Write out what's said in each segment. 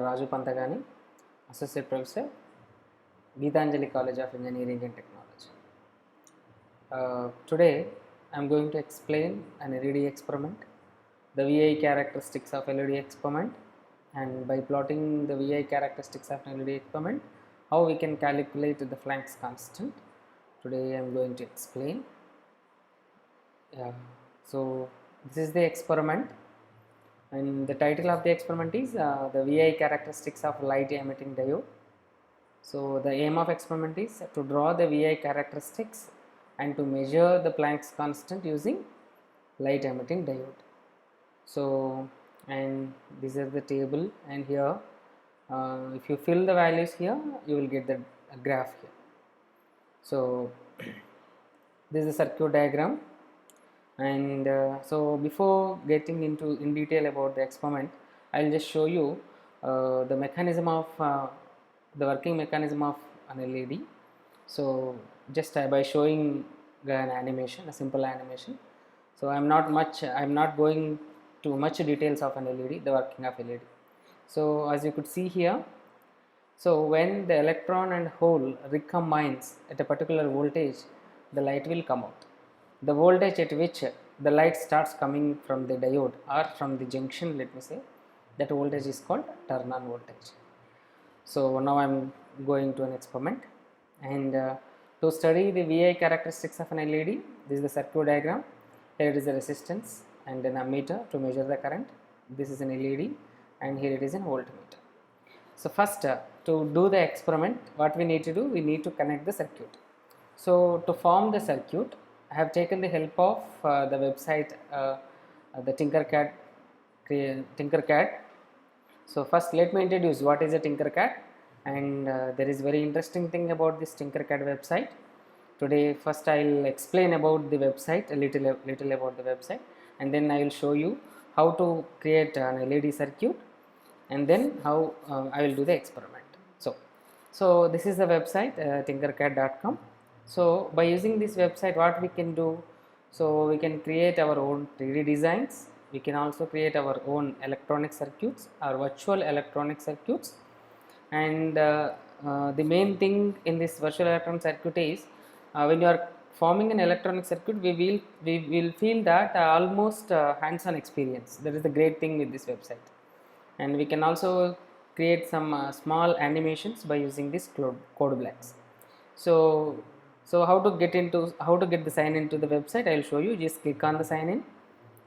Raju Pantagani, Associate Professor, Geetanjali College of Engineering and Technology. Today I am going to explain an LED experiment, the VI characteristics of LED experiment, and by plotting the VI characteristics of LED experiment, how we can calculate the Planck's constant. Today I am going to explain. So this is the experiment, and the title of the experiment is the VI characteristics of light emitting diode. So the aim of experiment is to draw the VI characteristics and to measure the Planck's constant using light emitting diode. So, and this is the table, and here if you fill the values here, you will get the graph here. So this is the circuit diagram, and so before getting into in detail about the experiment, I will just show you the mechanism of the working mechanism of an LED. So just by showing an animation, a simple animation. So I'm not going to much details of an LED, the working of LED. So as you could see here, so when the electron and hole recombines at a particular voltage, the light will come out. The voltage at which the light starts coming from the diode or from the junction, let me say, that voltage is called turn on voltage. So now I am going to an experiment, and to study the VI characteristics of an LED, this is the circuit diagram. Here it is a resistance and an ammeter to measure the current. This is an LED, and here it is an voltmeter. So first to do the experiment, what we need to do, we need to connect the circuit. So to form the circuit, I have taken the help of the website, the Tinkercad. So first let me introduce what is a Tinkercad, and there is very interesting thing about this Tinkercad website. Today first I will explain about the website, a little about the website, and then I will show you how to create an LED circuit, and then how I will do the experiment. So this is the website, tinkercad.com. So by using this website, what we can do, so we can create our own 3D designs. We can also create our own electronic circuits or virtual electronic circuits. And the main thing in this virtual electronic circuit is when you are forming an electronic circuit, we will feel that almost hands-on experience. That is the great thing with this website. And we can also create some small animations by using this code blocks. So how to get the sign into the website, I will show you. Just click on the sign in.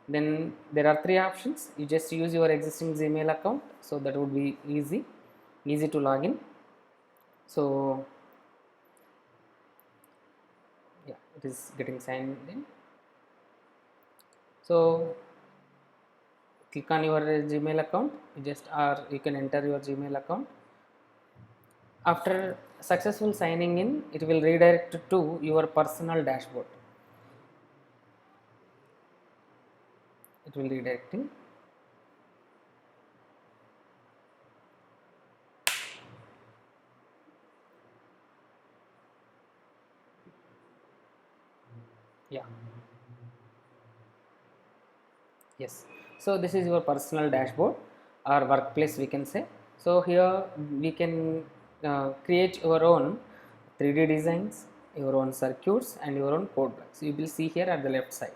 Then there are 3 options. You just use your existing Gmail account, so that would be easy to log in. So yeah, it is getting signed in. So click on your Gmail account, or you can enter your Gmail account. After successful signing in, it will redirect to your personal dashboard. It will redirecting. Yeah. Yes. So this is your personal dashboard or workplace, we can say. So here we can create your own 3D designs, your own circuits, and your own code blocks. You will see here at the left side.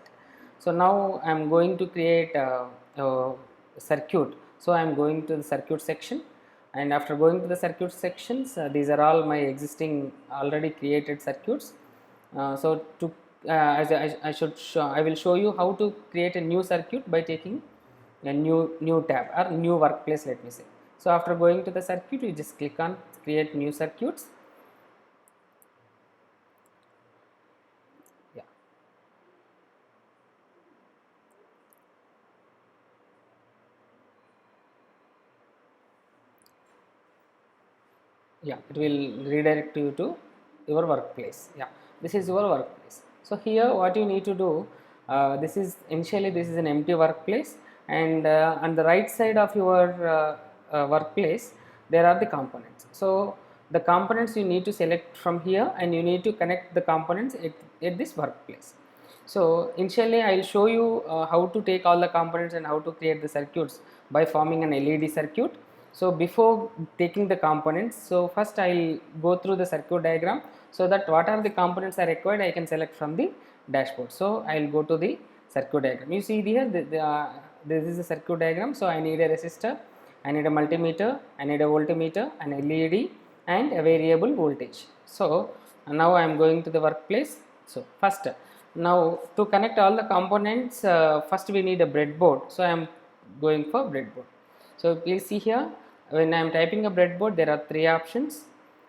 So now I am going to create a circuit. So I am going to the circuit section, and after going to the circuit sections, these are all my existing already created circuits. So to as I will show you how to create a new circuit by taking a new tab or new workplace, let me say. So after going to the circuit, you just click on create new circuits. Yeah. Yeah, it will redirect you to your workplace. Yeah, this is your workplace. So here what you need to do, this is an empty workplace, and on the right side of your workplace there are the components. So the components you need to select from here, and you need to connect the components at this workplace. So initially I will show you how to take all the components and how to create the circuits by forming an LED circuit. So before taking the components, so first I will go through the circuit diagram, so that what are the components are required I can select from the dashboard. So I will go to the circuit diagram. You see here this is the circuit diagram. So I need a resistor, I need a multimeter, I need a voltmeter, an LED and a variable voltage. So now I am going to the workplace. So first, now to connect all the components, first we need a breadboard. So I am going for breadboard. So please see here, when I am typing a breadboard, there are three options.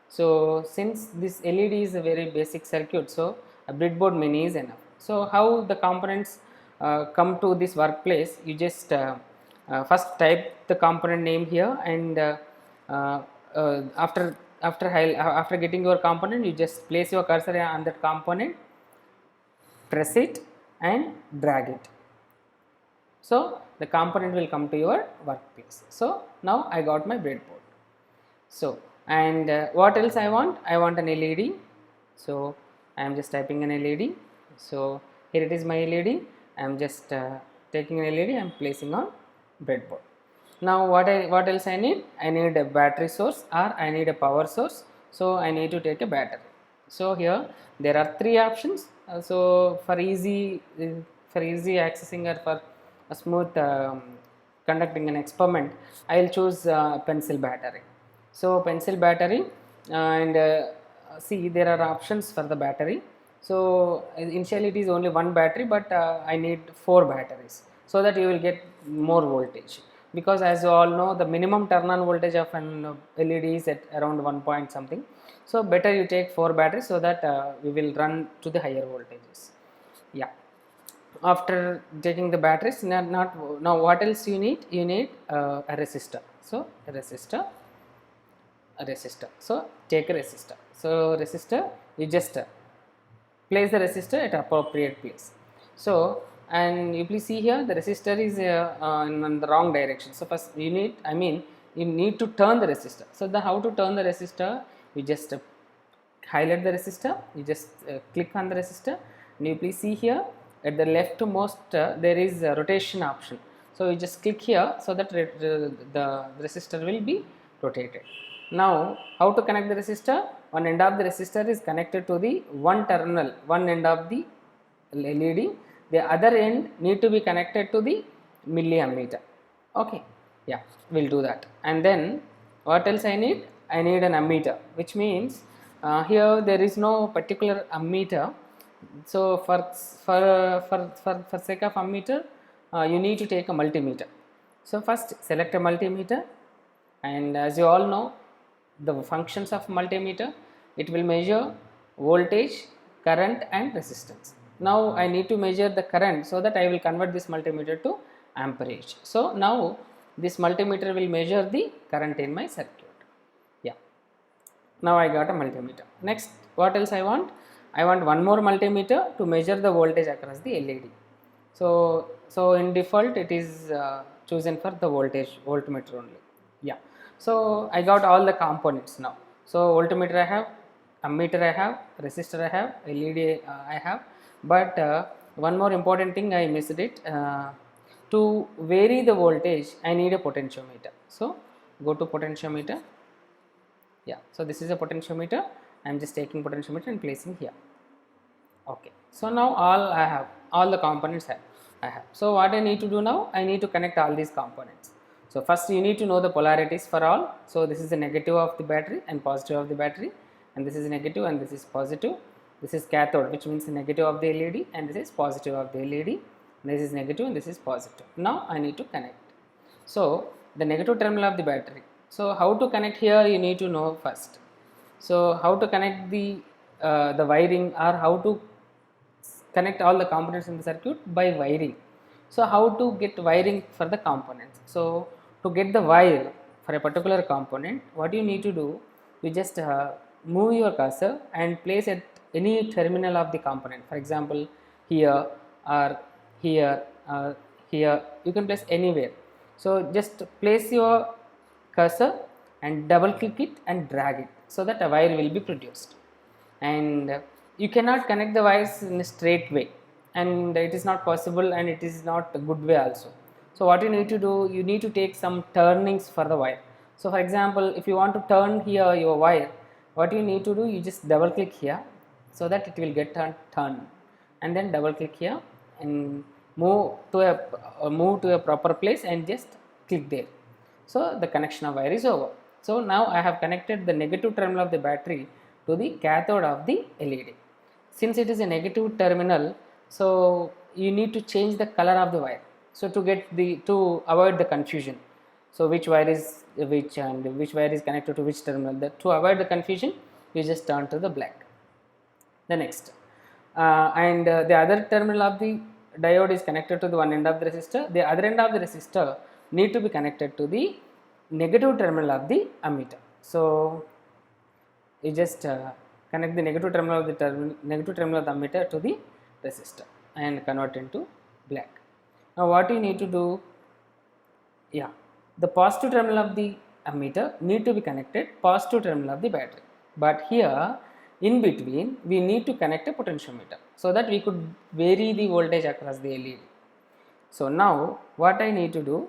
So since this LED is a very basic circuit, so a breadboard mini is enough. So how the components come to this workplace, you just first type the component name here, and after getting your component, you just place your cursor on that component, press it and drag it. So the component will come to your workplace. So now I got my breadboard. So and what else I want? I want an LED. So I am just typing an LED. So here it is my LED. I am just taking an LED and placing on breadboard. Now what else I need? I need a battery source, or I need a power source. So I need to take a battery. So here there are three options. So for easy accessing, or for a smooth conducting an experiment, I will choose pencil battery. So pencil battery, and see, there are options for the battery. So initially it is only one battery, but I need 4 batteries, so that you will get more voltage, because as you all know, the minimum turn on voltage of an LED is at around 1 point something. So better you take 4 batteries, so that we will run to the higher voltages. Yeah, after taking the batteries, now what else you need? You need a resistor. So a resistor. So take a resistor. So resistor, you just place the resistor at appropriate place. So and you please see here, the resistor is in the wrong direction. So first you need, you need to turn the resistor. So how to turn the resistor? You just highlight the resistor, you just click on the resistor, and you please see here at the leftmost there is a rotation option. So you just click here, so that the resistor will be rotated. Now how to connect the resistor? One end of the resistor is connected to the one terminal, one end of the LED. The other end need to be connected to the milliammeter. Okay, yeah, we'll do that. And then what else I need? I need an ammeter, which means here there is no particular ammeter. So for sake of ammeter, you need to take a multimeter. So first select a multimeter, and as you all know, the functions of multimeter, it will measure voltage, current and resistance. Now I need to measure the current, so that I will convert this multimeter to amperage. So now this multimeter will measure the current in my circuit. Yeah, now I got a multimeter. Next, what else I want? I want one more multimeter to measure the voltage across the LED. So in default it is chosen for the voltmeter only. Yeah, so I got all the components now. So voltmeter I have, ammeter I have, resistor I have, LED I have, but one more important thing I missed it. To vary the voltage, I need a potentiometer. So go to potentiometer. Yeah, so this is a potentiometer. I am just taking potentiometer and placing here. Okay, so now all the components I have. So what I need to do now? I need to connect all these components. So first you need to know the polarities for all. So this is the negative of the battery and positive of the battery, and this is negative and this is positive. This is cathode, which means the negative of the LED, and this is positive of the LED. This is negative and this is positive. Now I need to connect. So the negative terminal of the battery. So how to connect here, you need to know first. So how to connect the wiring, or how to connect all the components in the circuit? By wiring. So how to get wiring for the components? So to get the wire for a particular component, what you need to do, you just move your cursor and place at any terminal of the component. For example, here or here or here, you can place anywhere. So just place your cursor and double click it and drag it, so that a wire will be produced. And you cannot connect the wires in a straight way, and it is not possible, and it is not a good way also. So what you need to do, you need to take some turnings for the wire. So for example, if you want to turn here your wire, what you need to do, you just double click here so that it will get turn, and then double click here and move to a proper place and just click there. So the connection of wire is over. So now I have connected the negative terminal of the battery to the cathode of the LED. Since it is a negative terminal, so you need to change the color of the wire, so to avoid the confusion. So which wire is which and which wire is connected to which terminal, that to avoid the confusion you just turn to the black. The next and the other terminal of the diode is connected to the one end of the resistor. The other end of the resistor need to be connected to the negative terminal of the ammeter. So you just connect the negative terminal of the ammeter to the resistor and convert into black. Now what you need to do, yeah, the positive terminal of the ammeter need to be connected positive terminal of the battery, but here in between we need to connect a potentiometer so that we could vary the voltage across the LED. So now what I need to do,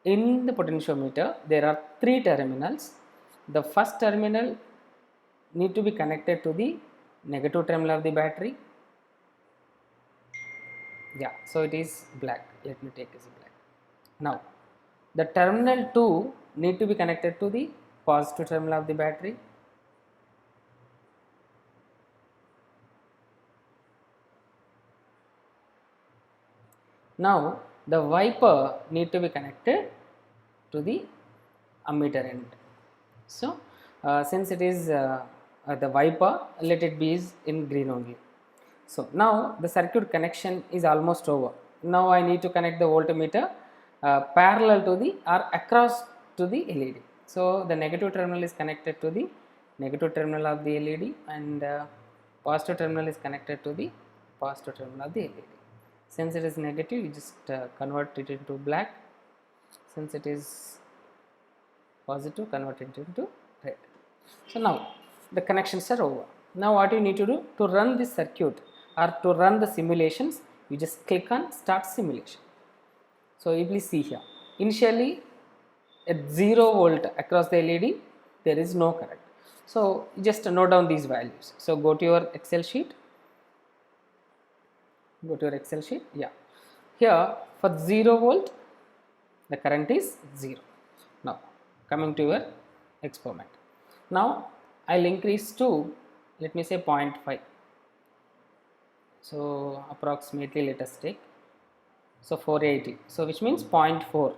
in the potentiometer there are three terminals. The first terminal need to be connected to the negative terminal of the battery. Yeah, so it is black. Let me take as black. Now the terminal 2 need to be connected to the positive terminal of the battery. Now the wiper need to be connected to the ammeter end. So since it is the wiper, let it be in green only. So now the circuit connection is almost over. Now I need to connect the voltmeter parallel to the or across to the LED. So the negative terminal is connected to the negative terminal of the LED, and positive terminal is connected to the positive terminal of the LED. Since it is negative, you just convert it into black. Since it is positive, convert it into red. So now the connections are over. Now what you need to do to run this circuit or to run the simulations, you just click on start simulation. So you please see here, initially at 0 volt across the LED there is no current. So just note down these values. So go to your Excel sheet. Yeah, here for 0 volt the current is 0. Now coming to your experiment, now I'll increase to, let me say, 0.5. so approximately let us take, so 480, so which means 0.4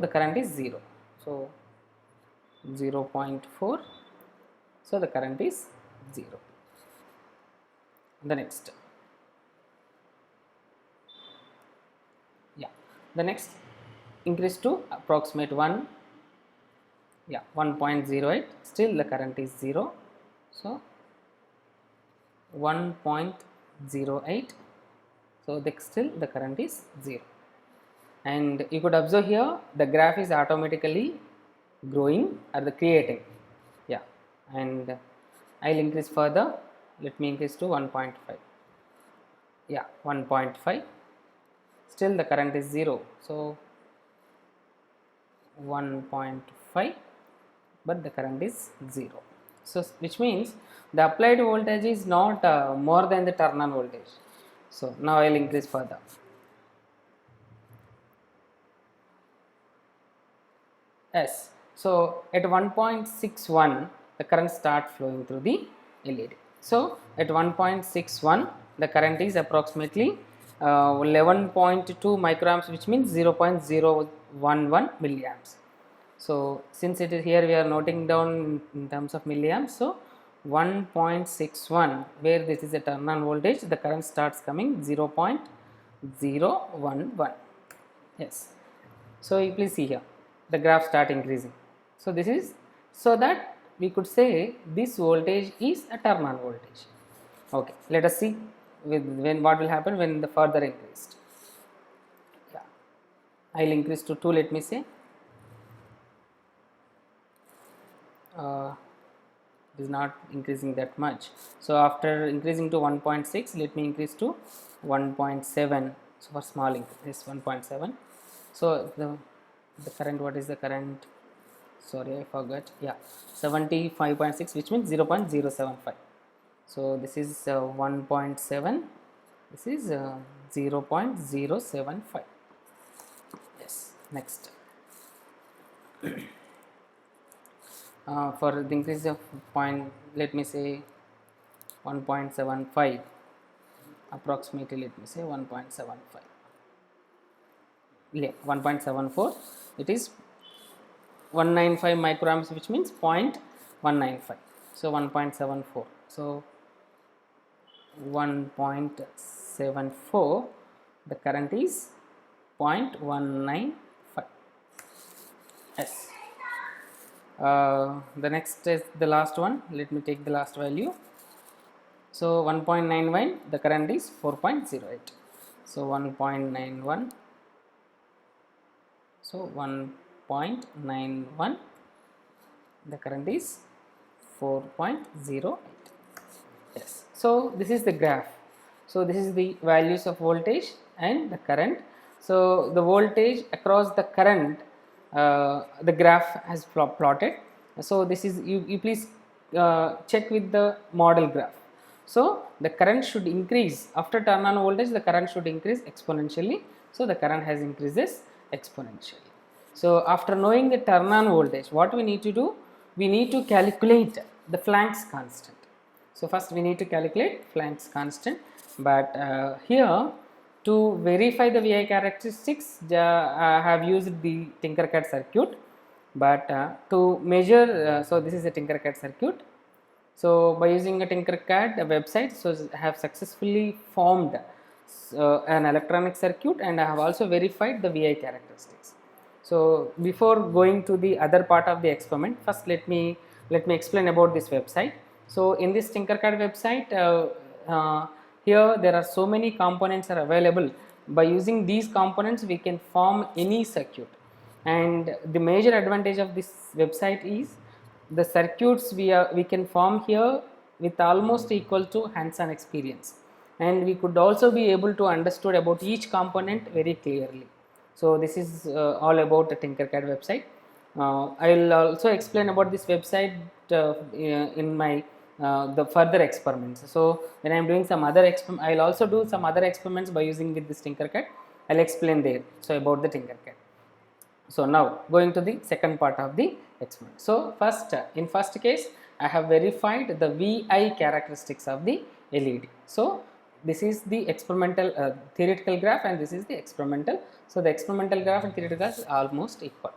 the current is 0, so 0.4, so the current is 0. The next, yeah, the next increase to approximate 1, yeah, 1.08, still the current is 0, so 1.08, so still the current is 0. And you could observe here the graph is automatically growing or the creating, yeah, and I'll increase further, let me increase to 1.5, yeah, 1.5, still the current is 0, so 1.5, but the current is 0. So which means the applied voltage is not more than the turn on voltage. So now I will increase further. Yes, so at 1.61 the current start flowing through the LED. So at 1.61 the current is approximately 11.2 microamps, which means 0.011 milliamps. So since it is here we are noting down in terms of milliamps, so 1.61, where this is a turn on voltage, the current starts coming 0.011. Yes, so you please see here the graph start increasing. So this is so that we could say this voltage is a turn on voltage. Okay, let us see when what will happen when the further increased. Yeah, I'll increase to 2, let me say. It is not increasing that much. So after increasing to 1.6, let me increase to 1.7. So for small increase, 1.7. So the current, what is the current? sorry, I forgot, yeah, 75.6, which means 0.075. So this is 1.7, this is 0.075. Yes, next. For the increase of point, let me say 1.75, approximately, let me say 1.75, yeah, 1.74, it is 195 microamps, which means 0.195, so 1.74, so 1.74, the current is 0.195. Yes. The next is the last one, let me take the last value. So 1.91, the current is 4.08, so 1.91, so 1.91, the current is 4.08. Yes. So this is the graph. So this is the values of voltage and the current. So the voltage across the current, the graph has plotted. So this is, you please check with the model graph. So the current should increase after turn on voltage, the current should increase exponentially. So the current has increases exponentially. So after knowing the turn on voltage, what we need to do? We need to calculate the flanks constant. So first we need to calculate flanks constant, but here to verify the VI characteristics, I have used the Tinkercad circuit, but to measure, so this is a Tinkercad circuit. So by using a Tinkercad website, so I have successfully formed an electronic circuit, and I have also verified the VI characteristics. So before going to the other part of the experiment, first let me explain about this website. So in this Tinkercad website, here there are so many components are available. By using these components, we can form any circuit. And the major advantage of this website is the circuits we can form here with almost equal to hands-on experience, and we could also be able to understood about each component very clearly. So this is all about the Tinkercad website. I will also explain about this website in my the further experiments. So when I am doing some other experiment, I will also do some other experiments by using with this Tinkercad. I will explain there. So about the Tinkercad. So now going to the second part of the experiment. So first, in first case, I have verified the VI characteristics of the LED. So this is the experimental theoretical graph, and this is the experimental. So the experimental graph and theoretical graph is almost equal.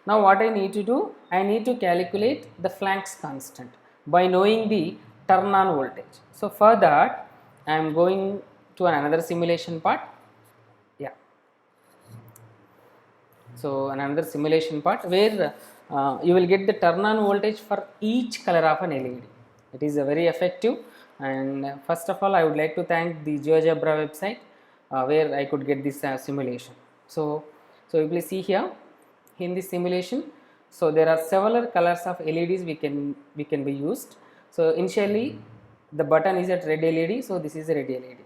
Now what I need to do? I need to calculate the flanks constant by knowing the turn on voltage. So for that, I am going to another simulation part. Yeah. So another simulation part where you will get the turn on voltage for each color of an LED. It is very effective, and first of all I would like to thank the GeoGebra website where I could get this simulation. So you please see here in this simulation. So there are several colors of LEDs we can be used. So initially the button is at red LED, so this is a red LED.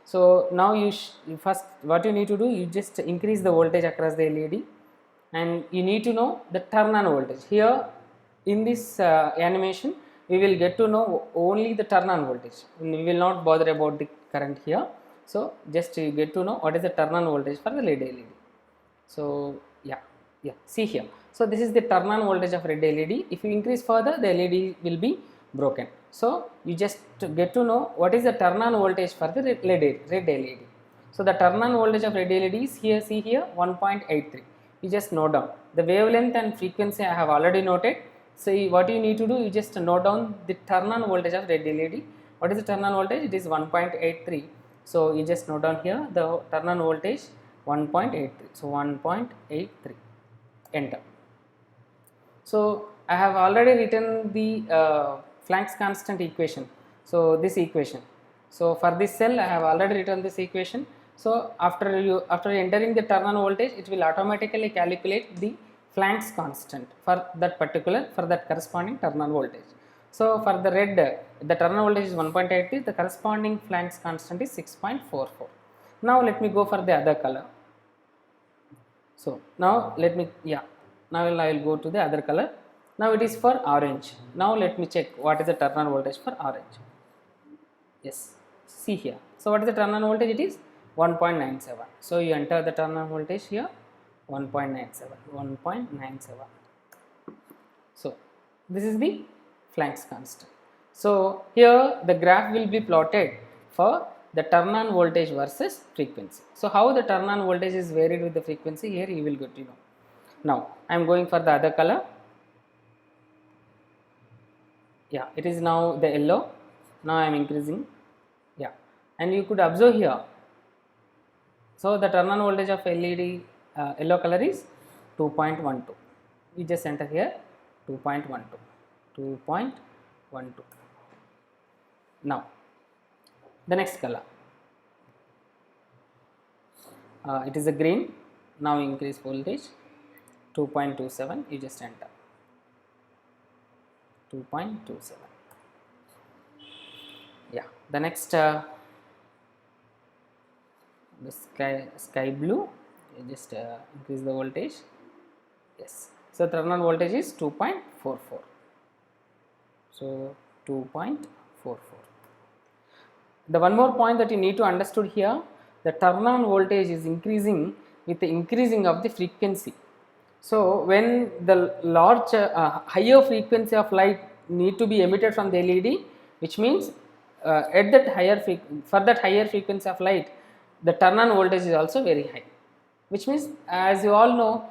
So now you first what you need to do, you just increase the voltage across the LED, and you need to know the turn on voltage. Here in this animation we will get to know only the turn on voltage. We will not bother about the current here. So just you get to know what is the turn on voltage for the red LED. So yeah, see here. So this is the turn on voltage of red LED. If you increase further, the LED will be broken. So you just get to know what is the turn on voltage for the red LED. So the turn on voltage of red LED is here, see here 1.83. You just note down the wavelength and frequency. I have already noted. So what you need to do, you just note down the turn on voltage of red LED. What is the turn on voltage? It is 1.83. So you just note down here the turn on voltage 1.83. So 1.83. Enter. So I have already written the flanks constant equation. So this equation. So for this cell I have already written this equation. So after entering the turn on voltage, it will automatically calculate the flanks constant for that corresponding turn on voltage. So for the red, the turn on voltage is 1.83, the corresponding flanks constant is 6.44. Now let me go for the other color. So now let me, Now I will go to the other color. Now it is for orange. Now let me check what is the turn on voltage for orange. Yes, see here. So what is the turn on voltage? It is 1.97. So you enter the turn on voltage here, 1.97, 1.97. So this is the Planck's constant. So here the graph will be plotted for the turn on voltage versus frequency. So how the turn on voltage is varied with the frequency, here you will get to know. Now I am going for the other color. Yeah, it is now the yellow. Now I am increasing. Yeah, and you could observe here. So the turn on voltage of LED yellow color is 2.12. We just enter here 2.12, 2.12. Now the next color, it is a green. Now increase voltage 2.27. You just enter 2.27. Yeah, the next the sky blue. You just increase the voltage. Yes, so turn on voltage is 2.44. So 2.44. The one more point that you need to understood here, the turn on voltage is increasing with the increasing of the frequency. So when the large higher frequency of light need to be emitted from the LED, which means at that for that higher frequency of light, the turn on voltage is also very high, which means, as you all know,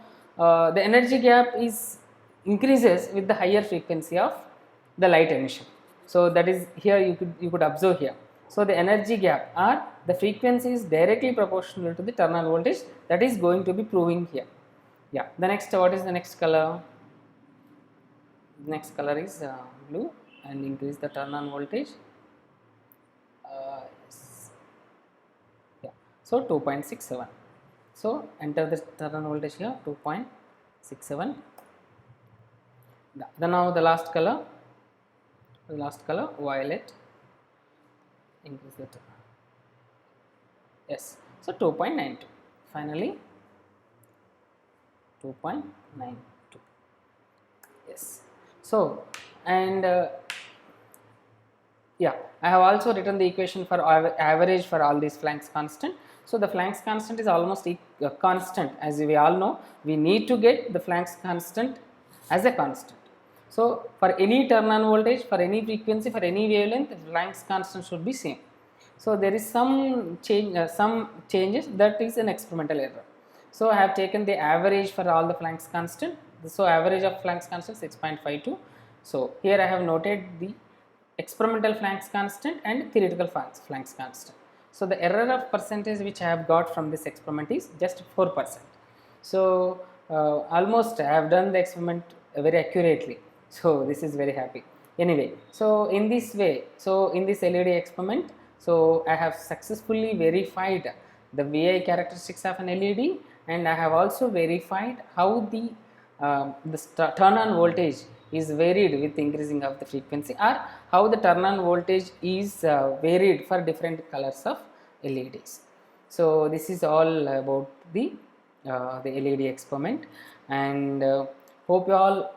the energy gap is increases with the higher frequency of the light emission. So that is here you could observe here. So the energy gap or the frequency is directly proportional to the turn on voltage, that is going to be proving here. Yeah, the next, what is the next color? The next color is blue, and increase the turn on voltage. Yes. Yeah, so 2.67. So enter the turn on voltage here 2.67. Then now the last color violet, increase the turn. Yes, so 2.92. Finally 2.92. Yes. So, and yeah, I have also written the equation for average for all these Planck's constant. So the Planck's constant is almost constant, as we all know. We need to get the Planck's constant as a constant. So for any turn on voltage, for any frequency, for any wavelength, the Planck's constant should be same. So there is some changes, that is an experimental error. So I have taken the average for all the Planck's constant. So average of Planck's constant 6.52. So here I have noted the experimental Planck's constant and theoretical Planck's constant. So the error of percentage which I have got from this experiment is just 4%. So almost I have done the experiment very accurately. So this is very happy. Anyway, so in this way, so in this LED experiment, so I have successfully verified the VI characteristics of an LED, and I have also verified how the turn on voltage is varied with increasing of the frequency, or how the turn on voltage is varied for different colors of LEDs. So this is all about the LED experiment, and hope you all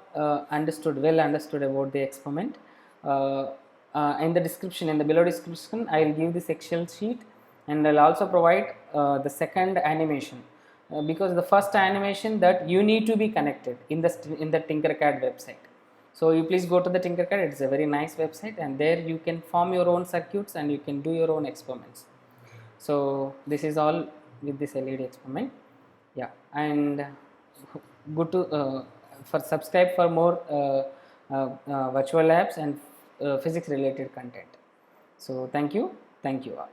understood about the experiment. In the description, in the below description, I will give this Excel sheet, and I will also provide the second animation, because the first animation that you need to be connected in the Tinkercad website. So you please go to the Tinkercad. It's a very nice website, and there you can form your own circuits and you can do your own experiments. So this is all with this LED experiment. Yeah, and go to for subscribe for more virtual labs and physics related content. So thank you all.